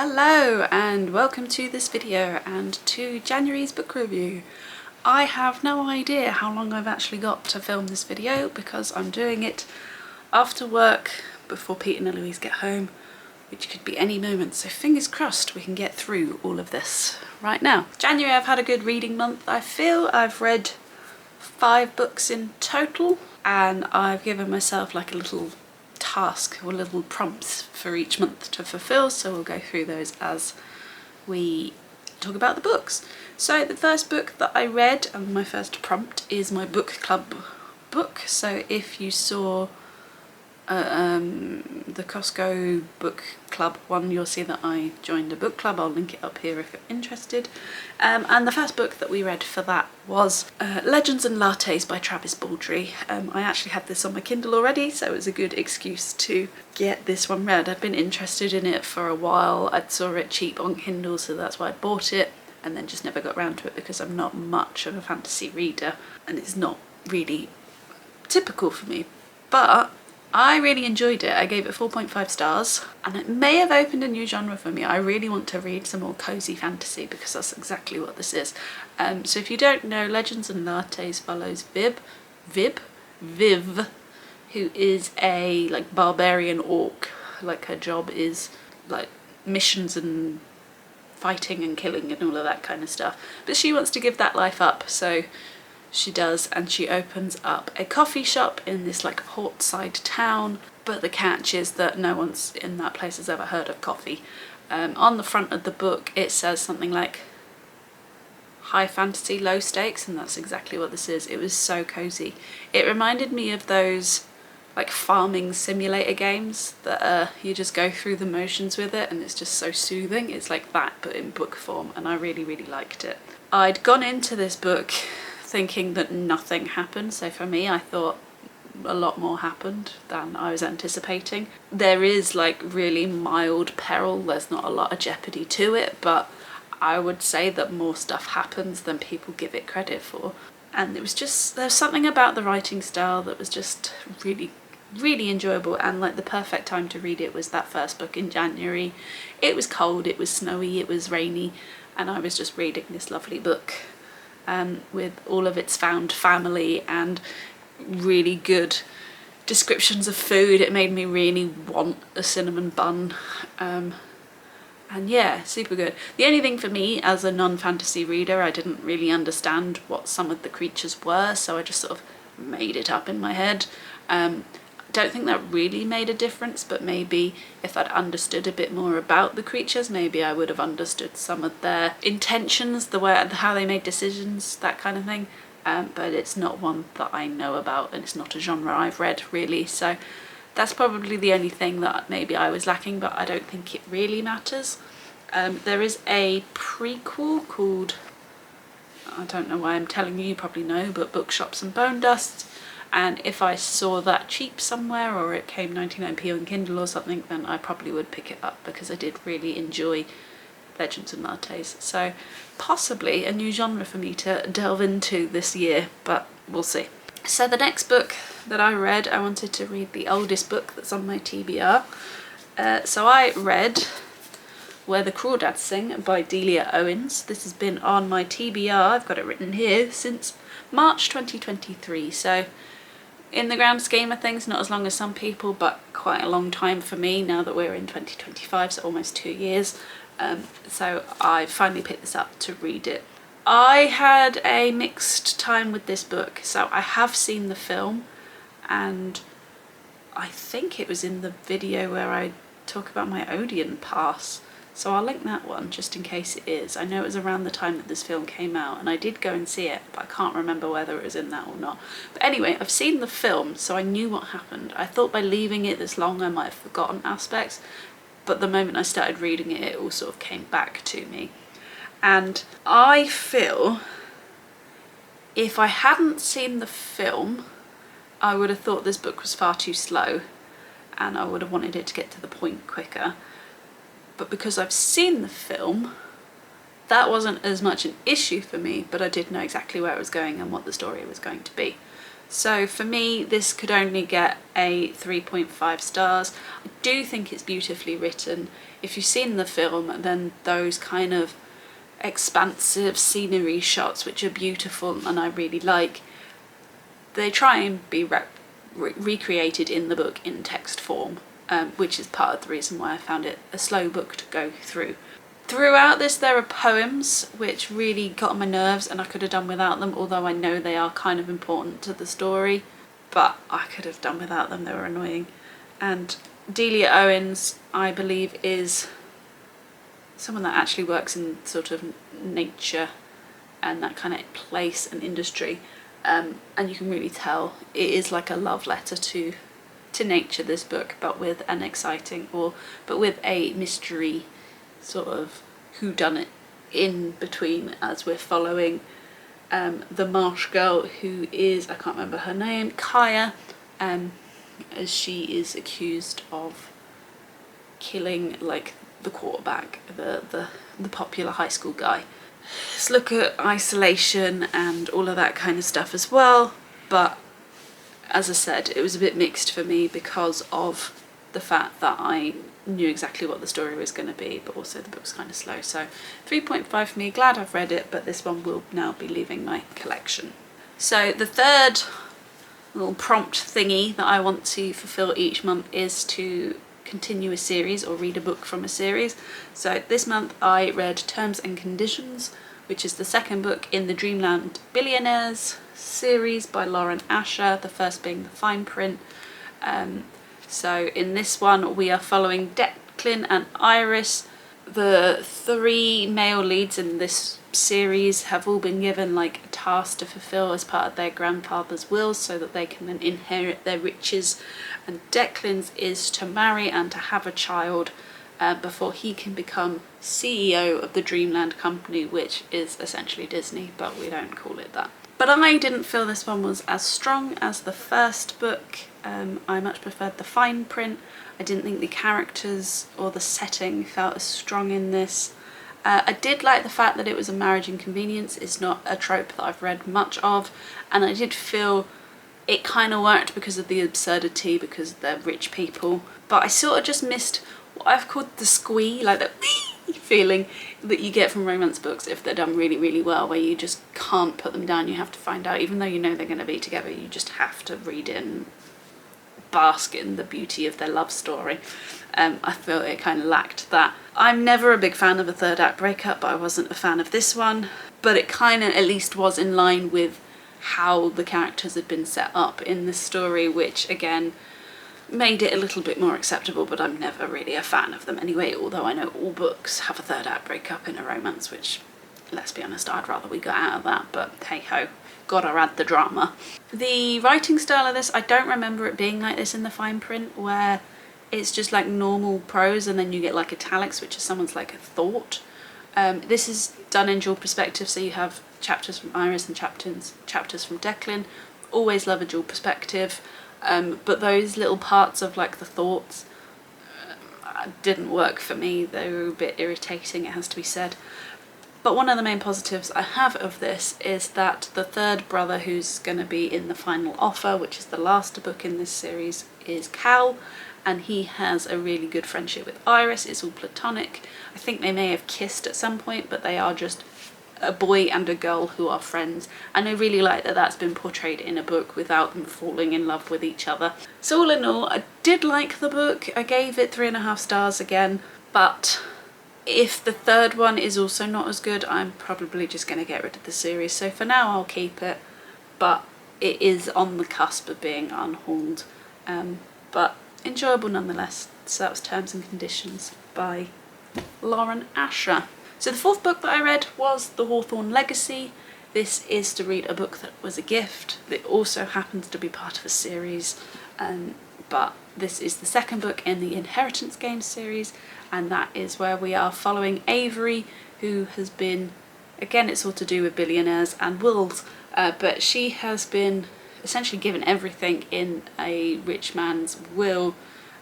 Hello and welcome to this video and to January's book review. I have no idea how long I've actually got to film this video because I'm doing it after work before Pete and Eloise get home, which could be any moment, so fingers crossed we can get through all of this right now. January I've had a good reading month. I feel I've read 5 books in total and I've given myself like a little task or little prompts for each month to fulfill, so we'll go through those as we talk about the books. So the first book that I read and my first prompt is my book club book. So if you saw the Costco book club one, you'll see that I joined a book club. I'll link it up here if you're interested. And the first book that we read for that was Legends and Lattes by Baldree. I actually had this on my Kindle already, so it was a good excuse to get this one read. I'd been interested in it for a while. I saw it cheap on Kindle, so that's why I bought it, and then just never got around to it because I'm not much of a fantasy reader and it's not really typical for me. But I really enjoyed it. I gave it 4.5 stars and it may have opened a new genre for me. I really want to read some more cozy fantasy because that's exactly what this is. So if you don't know, Legends and Lattes follows Viv, who is a like barbarian orc. Like her job is like missions and fighting and killing and all of that kind of stuff. But she wants to give that life up, so she does, and she opens up a coffee shop in this like portside town, but the catch is that no one's in that place has ever heard of coffee. On the front of the book it says something like high fantasy, low stakes, and that's exactly what this is. It was so cozy. It reminded me of those like farming simulator games that you just go through the motions with it and it's just so soothing. It's like that but in book form, and I really liked it. I'd gone into this book thinking that nothing happened, so for me I thought a lot more happened than I was anticipating. There is like really mild peril, there's not a lot of jeopardy to it, but I would say that more stuff happens than people give it credit for. And it was just, there's something about the writing style that was just really enjoyable, and like the perfect time to read it was that first book in January. It was cold, it was snowy, it was rainy, and I was just reading this lovely book with all of its found family and really good descriptions of food. It made me really want a cinnamon bun, and yeah, super good. The only thing for me as a non-fantasy reader, I didn't really understand what some of the creatures were, so I just sort of made it up in my head. Don't think that really made a difference, but maybe if I'd understood a bit more about the creatures, maybe I would have understood some of their intentions, the way, how they made decisions, that kind of thing. But it's not one that I know about, and it's not a genre I've read really, so that's probably the only thing that maybe I was lacking, but I don't think it really matters. There is a prequel called, I don't know why I'm telling you, you probably know, but Bookshops and Bone Dust. And if I saw that cheap somewhere or it came 99p on Kindle or something, then I probably would pick it up because I did really enjoy Legends and Lattes. So possibly a new genre for me to delve into this year, but we'll see. So the next book that I read, I wanted to read the oldest book that's on my TBR. So I read Where the Crawdads Sing by Delia Owens. This has been on my TBR, I've got it written here, since March 2023. So in the grand scheme of things, not as long as some people, but quite a long time for me now that we're in 2025, so almost 2 years. So I finally picked this up to read it. I had a mixed time with this book. So I have seen the film, and I think it was in the video where I talk about my Odeon pass. So I'll link that one just in case it is. I know it was around the time that this film came out and I did go and see it, but I can't remember whether it was in that or not. But anyway, I've seen the film, so I knew what happened. I thought by leaving it this long I might have forgotten aspects, but the moment I started reading it, it all sort of came back to me. And I feel if I hadn't seen the film, I would have thought this book was far too slow and I would have wanted it to get to the point quicker. But because I've seen the film, that wasn't as much an issue for me, but I did know exactly where it was going and what the story was going to be. So for me, this could only get a 3.5 stars. I do think it's beautifully written. If you've seen the film, then those kind of expansive scenery shots, which are beautiful and I really like, they try and be recreated in the book in text form, which is part of the reason why I found it a slow book to go through. Throughout this there are poems which really got on my nerves, and I could have done without them, although I know they are kind of important to the story, but I could have done without them, they were annoying. And Delia Owens, I believe, is someone that actually works in sort of nature and that kind of place and industry, and you can really tell it is like a love letter to nature, this book, but with an exciting, but with a mystery sort of whodunit in between, as we're following the marsh girl, who is, I can't remember her name, Kaya, as she is accused of killing like the quarterback, the popular high school guy. Let's look at isolation and all of that kind of stuff as well, but as I said, it was a bit mixed for me because of the fact that I knew exactly what the story was going to be, but also the book's kind of slow. So 3.5 for me, glad I've read it, but this one will now be leaving my collection. So the third little prompt thingy that I want to fulfill each month is to continue a series or read a book from a series. So this month I read Terms and Conditions, which is the second book in the Dreamland Billionaires series by Lauren Asher, the first being the fine print. So in this one we are following Declan and Iris. The three male leads in this series have all been given like a task to fulfill as part of their grandfather's will so that they can then inherit their riches, and Declan's is to marry and to have a child before he can become CEO of the Dreamland Company, which is essentially Disney, but we don't call it that. But I didn't feel this one was as strong as the first book. I much preferred the fine print. I didn't think the characters or the setting felt as strong in this. I did like the fact that it was a marriage inconvenience. It's not a trope that I've read much of, and I did feel it kind of worked because of the absurdity, because they're rich people. But I sort of just missed what I've called the squee, like the feeling that you get from romance books if they're done really, really well, where you just can't put them down. You have to find out, even though you know they're going to be together, you just have to read it and bask in the beauty of their love story. I feel it kind of lacked that. I'm never a big fan of a third act breakup, but I wasn't a fan of this one. But it kind of at least was in line with how the characters had been set up in the story, which again made it a little bit more acceptable, but I'm never really a fan of them anyway, although I know all books have a third act breakup in a romance, which, let's be honest, I'd rather we got out of that, but hey ho, gotta add the drama. The writing style of this, I don't remember it being like this in the fine print, where it's just like normal prose and then you get like italics, which is someone's like a thought. This is done in dual perspective, so you have chapters from Iris and chapters from Declan. Always love a dual perspective. But those little parts of like the thoughts didn't work for me. They were a bit irritating, it has to be said. But one of the main positives I have of this is that the third brother, who's going to be in the final offer, which is the last book in this series, is Cal, and he has a really good friendship with Iris. It's all platonic. I think they may have kissed at some point, but they are just a boy and a girl who are friends, and I really like that that's been portrayed in a book without them falling in love with each other. So all in all, I did like the book. I gave it 3.5 stars again, but if the third one is also not as good, I'm probably just going to get rid of the series. So for now I'll keep it, but it is on the cusp of being unhauled, but enjoyable nonetheless. So that was Terms and Conditions by Lauren Asher. So the fourth book that I read was The Hawthorne Legacy. This is to read a book that was a gift. It also happens to be part of a series, but this is the second book in the Inheritance Games series, and that is where we are following Avery, who has been, again it's all to do with billionaires and wills, but she has been essentially given everything in a rich man's will,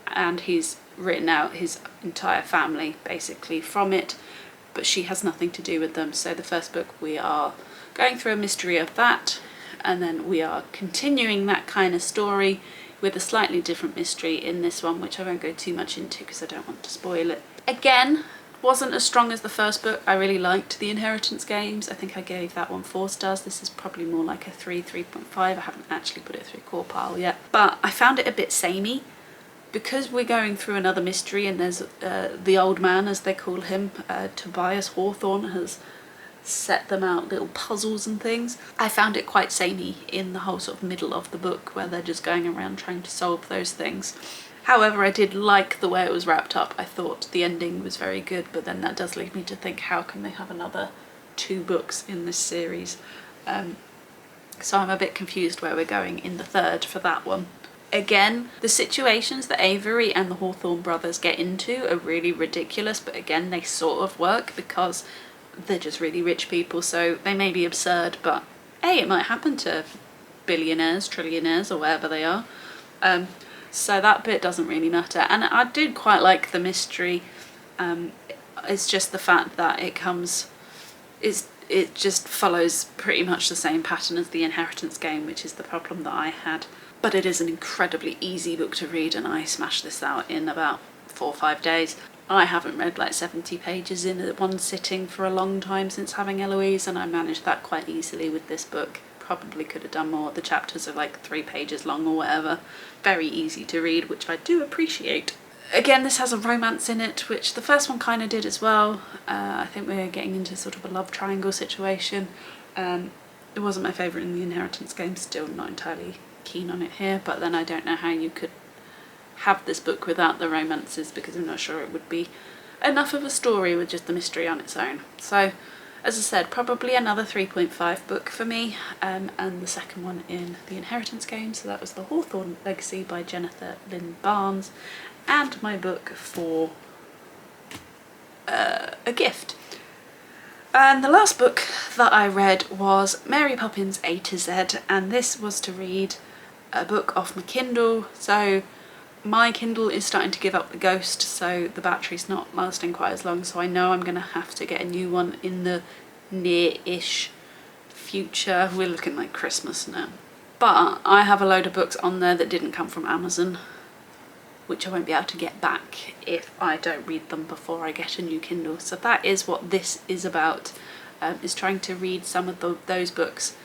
and he's written out his entire family basically from it, but she has nothing to do with them. So the first book we are going through a mystery of that, and then we are continuing that kind of story with a slightly different mystery in this one, which I won't go too much into because I don't want to spoil it. Again, wasn't as strong as the first book. I really liked the Inheritance Games. I think I gave that one 4 stars. This is probably more like a 3.5. I haven't actually put it through core pile yet, but I found it a bit samey because we're going through another mystery, and there's the old man, as they call him, Tobias Hawthorne, has set them out little puzzles and things. I found it quite samey in the whole sort of middle of the book where they're just going around trying to solve those things. However, I did like the way it was wrapped up. I thought the ending was very good, but then that does lead me to think, how can they have another 2 books in this series? So I'm a bit confused where we're going in the third for that one. Again, the situations that Avery and the Hawthorne brothers get into are really ridiculous, but again, they sort of work because they're just really rich people, so they may be absurd, but hey, it might happen to billionaires, trillionaires, or whatever they are. So that bit doesn't really matter. And I did quite like the mystery. It's just the fact that it just follows pretty much the same pattern as the Inheritance Game, which is the problem that I had. But it is an incredibly easy book to read, and I smashed this out in about 4 or 5 days. I haven't read like 70 pages in one sitting for a long time since having Eloise, and I managed that quite easily with this book. Probably could have done more. The chapters are like 3 pages long or whatever. Very easy to read, which I do appreciate. Again, this has a romance in it, which the first one kind of did as well. I think we're getting into sort of a love triangle situation. It wasn't my favourite in the Inheritance Game, still not entirely keen on it here, but then I don't know how you could have this book without the romances, because I'm not sure it would be enough of a story with just the mystery on its own. So, as I said, probably another 3.5 book for me, and the second one in the Inheritance Game. So that was The Hawthorne Legacy by Jennifer Lynne-Barnes, and my book for a gift. And the last book that I read was Mary Poppins A to Z, and this was to read a book off my Kindle. So my Kindle is starting to give up the ghost, so the battery's not lasting quite as long, so I know I'm going to have to get a new one in the near-ish future. We're looking like Christmas now. But I have a load of books on there that didn't come from Amazon, which I won't be able to get back if I don't read them before I get a new Kindle. So that is what this is about, is trying to read some of those books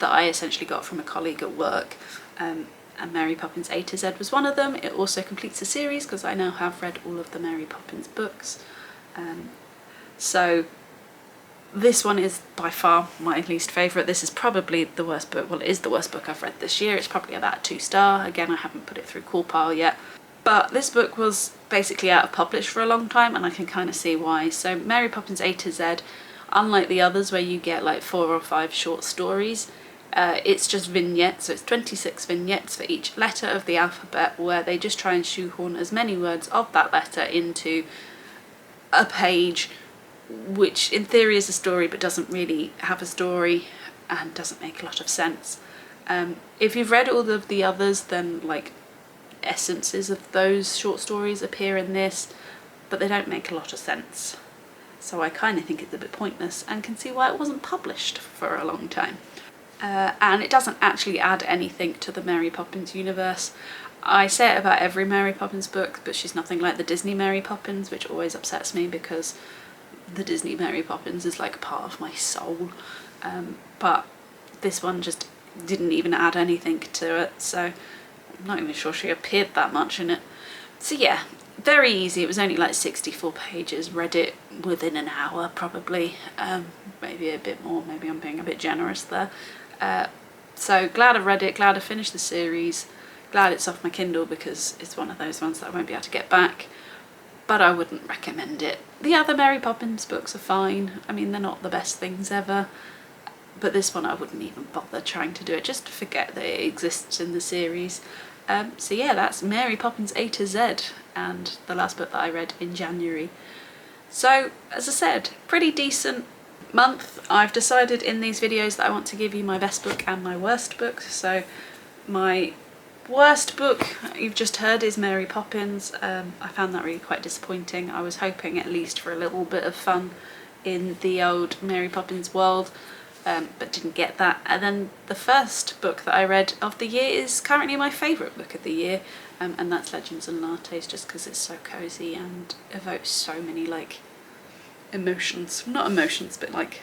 that I essentially got from a colleague at work. And Mary Poppins A to Z was one of them. It also completes a series because I now have read all of the Mary Poppins books. So this one is by far my least favourite. This is probably the worst book. Well, it is the worst book I've read this year. It's probably about a 2-star. Again, I haven't put it through core pile yet. But this book was basically out of publish for a long time, and I can kind of see why. So Mary Poppins A to Z, unlike the others where you get like 4 or 5 short stories, it's just vignettes, so it's 26 vignettes for each letter of the alphabet, where they just try and shoehorn as many words of that letter into a page, which in theory is a story but doesn't really have a story and doesn't make a lot of sense. If you've read all of the others, then like essences of those short stories appear in this, but they don't make a lot of sense. So I kind of think it's a bit pointless and can see why it wasn't published for a long time. And it doesn't actually add anything to the Mary Poppins universe. I say it about every Mary Poppins book, but she's nothing like the Disney Mary Poppins, which always upsets me because the Disney Mary Poppins is like part of my soul. But this one just didn't even add anything to it, so I'm not even sure she appeared that much in it. So yeah, very easy. It was only like 64 pages, read it within an hour probably, maybe a bit more, maybe I'm being a bit generous there. So glad I read it, glad I finished the series, glad it's off my Kindle because it's one of those ones that I won't be able to get back, but I wouldn't recommend it. The other Mary Poppins books are fine. I mean, they're not the best things ever, but this one I wouldn't even bother trying to do it, just to forget that it exists in the series. So yeah, that's Mary Poppins A to Z, and the last book that I read in January. So, as I said, pretty decent month. I've decided in these videos that I want to give you my best book and my worst book. So my worst book you've just heard is Mary Poppins. I found that really quite disappointing. I was hoping at least for a little bit of fun in the old Mary Poppins world. but didn't get that. And then the first book that I read of the year is currently my favourite book of the year, and that's Legends and Lattes, just because it's so cosy and evokes so many like emotions, not emotions, but like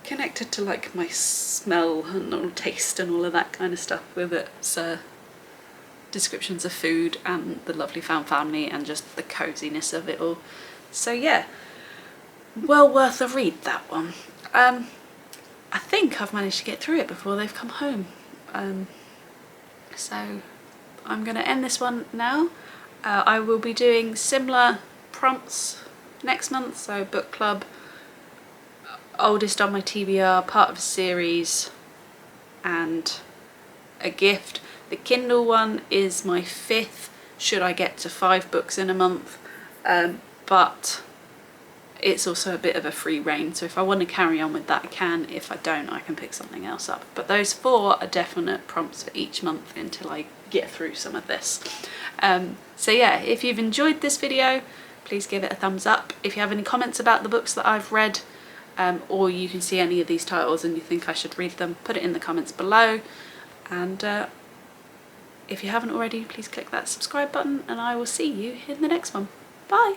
connected to like my smell and all taste and all of that kind of stuff with it. So descriptions of food and the lovely found family and just the coziness of it all. So yeah, well worth a read, that one. I think I've managed to get through it before they've come home. So I'm going to end this one now. I will be doing similar prompts next month, so book club, oldest on my TBR, part of a series, and a gift. The Kindle one is my 5th, should I get to 5 books in a month, but it's also a bit of a free reign, so if I want to carry on with that I can. If I don't, I can pick something else up. But those 4 are definite prompts for each month until I get through some of this. So yeah, if you've enjoyed this video, please give it a thumbs up. If you have any comments about the books that I've read, or you can see any of these titles and you think I should read them, put it in the comments below. And if you haven't already, please click that subscribe button, and I will see you in the next one. Bye!